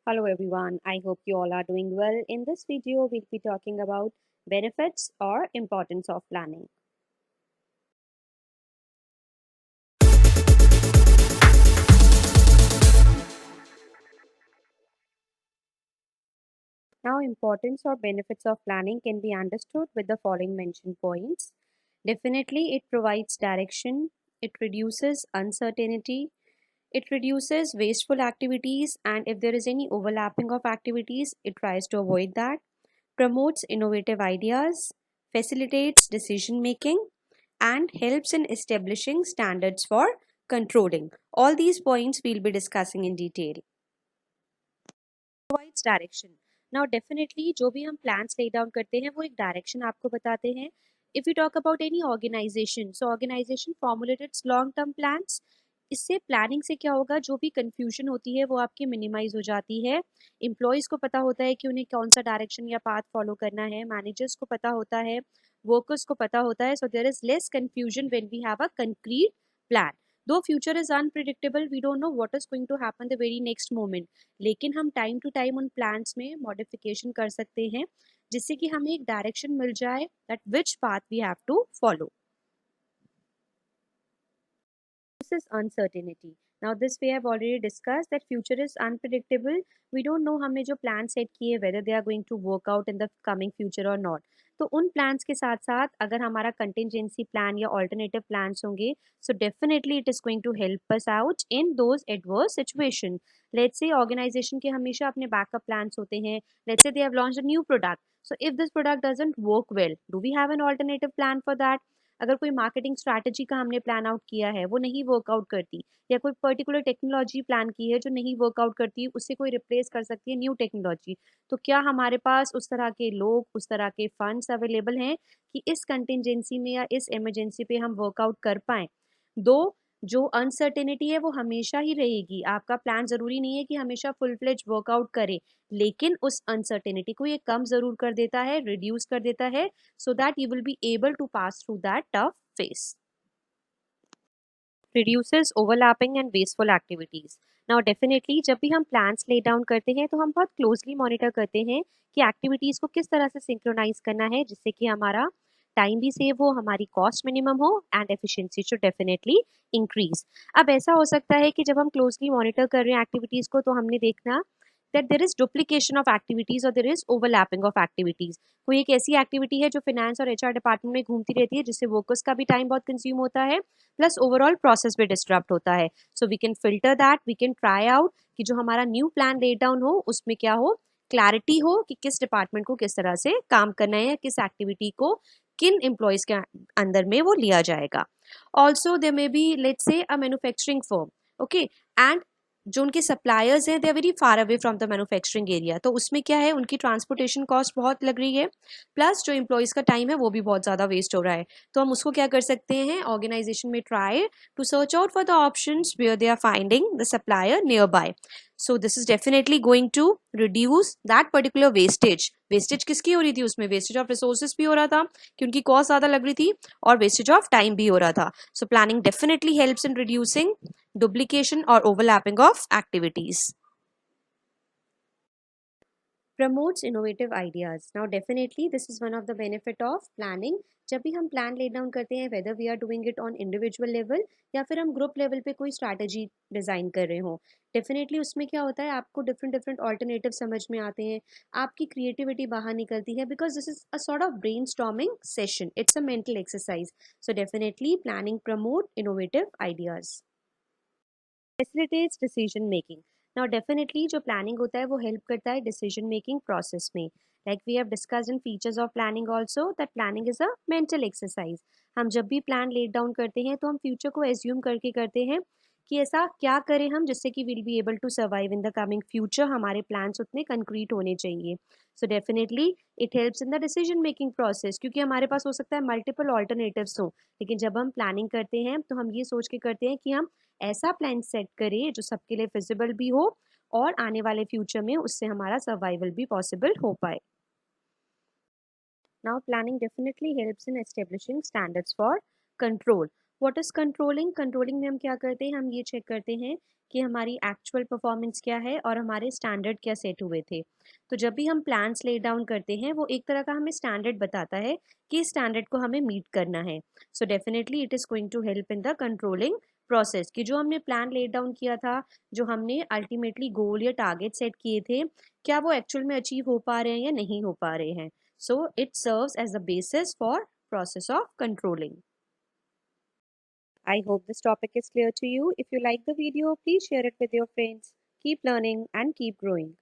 Hello everyone, I hope you all are doing well. In this video, we'll be talking about benefits or importance of planning. Now, importance or benefits of planning can be understood with the following mentioned points. Definitely, it provides direction, it reduces uncertainty, it reduces wasteful activities, and if there is any overlapping of activities, it tries to avoid that, promotes innovative ideas, facilitates decision making, and helps in establishing standards for controlling. All these points we'll be discussing in detail. Provides direction. Now definitely जो भी हम plans lay down करते हैं वो एक direction आपको बताते हैं. If we talk about any organization, so organization formulates long term plans. इससे प्लानिंग से क्या होगा, जो भी कंफ्यूजन होती है वो आपकी मिनिमाइज हो जाती है. एम्प्लॉयज़ को पता होता है कि उन्हें कौन सा डायरेक्शन या पाथ फॉलो करना है, मैनेजर्स को पता होता है, वर्कर्स को पता होता है. So there is less confusion when we have a concrete plan. Though future is unpredictable, we don't know what is going to happen the very next moment, लेकिन हम टाइम टू टाइम उन plans में modification कर सकते हैं जिससे कि हमें एक डायरेक्शन मिल जाए that which path we have to follow. This is uncertainty. Now this we have already discussed that future is unpredictable. We don't know हमने जो plan set किए whether they are going to work out in the coming future or not. तो उन plans के साथ साथ अगर हमारा contingency plan या alternative plans होंगे, so definitely it is going to help us out in those adverse situation. Let's say organization के हमेशा अपने backup plans होते हैं. Let's say they have launched a new product. So if this product doesn't work well, do we have an alternative plan for that? अगर कोई marketing strategy का हमने plan out किया है वो नहीं वर्कआउट करती, या कोई पर्टिकुलर टेक्नोलॉजी प्लान की है जो नहीं वर्कआउट करती, उससे कोई रिप्लेस कर सकती है न्यू टेक्नोलॉजी, तो क्या हमारे पास उस तरह के लोग, उस तरह के फंड्स अवेलेबल हैं कि इस कंटिजेंसी में या इस इमरजेंसी पे हम वर्कआउट कर पाएँ. दो जो अनसर्टेनिटी है वो हमेशा ही रहेगी. आपका प्लान ज़रूरी नहीं है कि हमेशा फुल फ्लेज वर्कआउट करे, लेकिन उस अनसर्टेनिटी को ये कम ज़रूर कर देता है, रिड्यूस कर देता है, so that you will be able to pass through that tough phase. Reduces overlapping and wasteful activities. Now definitely जब भी हम plans lay down करते हैं तो हम बहुत closely monitor करते हैं कि activities को किस तरह से synchronize करना है जिससे कि हमारा टाइम भी सेव हो, हमारी कॉस्ट मिनिमम हो and efficiency should definitely increase. अब ऐसा हो सकता है कि जब हम क्लोजली मॉनिटर कर रहे हैं एक्टिविटीज को तो हमने देखना that there is duplication of activities or there is overlapping of activities. कोई एक ऐसी एक्टिविटी है जो फाइनेंस और एचआर डिपार्टमेंट में घूमती रहती है जिससे वर्कर्स का भी टाइम बहुत कंज्यूम होता है, प्लस ओवरऑल प्रोसेस भी डिस्टर्ब होता है. So we can filter that, we can try out कि जो हमारा न्यू प्लान लेट डाउन हो उसमें क्या हो, क्लैरिटी हो कि किस डिपार्टमेंट को किस तरह से काम करना है, किस एक्टिविटी को किन एम्प्लॉयज के अंदर में वो लिया जाएगा. Also there may be let's say a manufacturing firm, okay, and जो उनके सप्लायर्स हैं they are very far away from the manufacturing area, तो उसमें क्या है उनकी ट्रांसपोर्टेशन कॉस्ट बहुत लग रही है, प्लस जो एम्प्लॉयज़ का टाइम है वो भी बहुत ज़्यादा वेस्ट हो रहा है. तो हम उसको क्या कर सकते हैं, ऑर्गेनाइजेशन में try to search out for the options where they are finding the supplier nearby. So this is definitely going to reduce that particular wastage. Wastage किसकी हो रही थी उसमें, वेस्टेज ऑफ रिसोर्सेज भी हो रहा था कि उनकी कॉस्ट ज़्यादा लग रही थी और वेस्टेज ऑफ टाइम भी हो रहा था. So planning definitely helps in reducing duplication or overlapping of activities. Promotes innovative ideas. Now definitely this is one of the benefit of planning. जब भी हम प्लान लेट डाउन करते हैं whether we are doing it on individual level या फिर हम group level पे कोई स्ट्रैटेजी डिज़ाइन कर रहे हो, डेफिनेटली उसमें क्या होता है आपको डिफरेंट डिफरेंट ऑल्टरनेटिव समझ में आते हैं, आपकी क्रिएटिविटी बाहर निकलती है because this is a sort of brainstorming session, it's a mental exercise. So definitely planning promote innovative ideas. Facilitates decision making. Now definitely जो प्लानिंग होता है वो हेल्प करता है डिसीजन मेकिंग प्रोसेस में. Like we have discussed in features of planning also that planning is a mental exercise. हम जब भी प्लान लेट डाउन करते हैं तो हम फ्यूचर को एज्यूम करके करते हैं कि ऐसा क्या करें हम जिससे कि will be able to survive in the coming future, हमारे प्लान्स उतने कंक्रीट होने चाहिए. So definitely it helps in the decision making process, क्योंकि हमारे पास हो सकता है मल्टीपल ऑल्टरनेटिव्स हो, लेकिन जब हम प्लानिंग करते हैं तो हम ये सोच के करते हैं कि हम ऐसा प्लान सेट करें जो सबके लिए फिजिबल भी हो और आने वाले फ्यूचर में उससे हमारा सर्वाइवल भी पॉसिबल हो पाए. Now, planning definitely helps in establishing standards for control. What is controlling? Controlling में हम क्या करते हैं, हम ये चेक करते हैं कि हमारी एक्चुअल परफॉर्मेंस क्या है और हमारे स्टैंडर्ड क्या सेट हुए थे। तो जब भी हम प्लान्स ले डाउन करते हैं, वो एक तरह का हमें स्टैंडर्ड बताता है कि इस स्टैंडर्ड को हमें मीट करना है। So definitely it is going to help in the controlling process कि जो हमने प्लान ले डाउन किया था, जो हमने अल्टीमेटली गोल या टारगेट सेट किए थे, क्या वो एक्चुअल में अचीव हो पा रहे हैं या नहीं हो पा रहे हैं। So it serves as the basis for process of controlling. I hope this topic is clear to you. If you like the video, please share it with your friends. Keep learning and keep growing.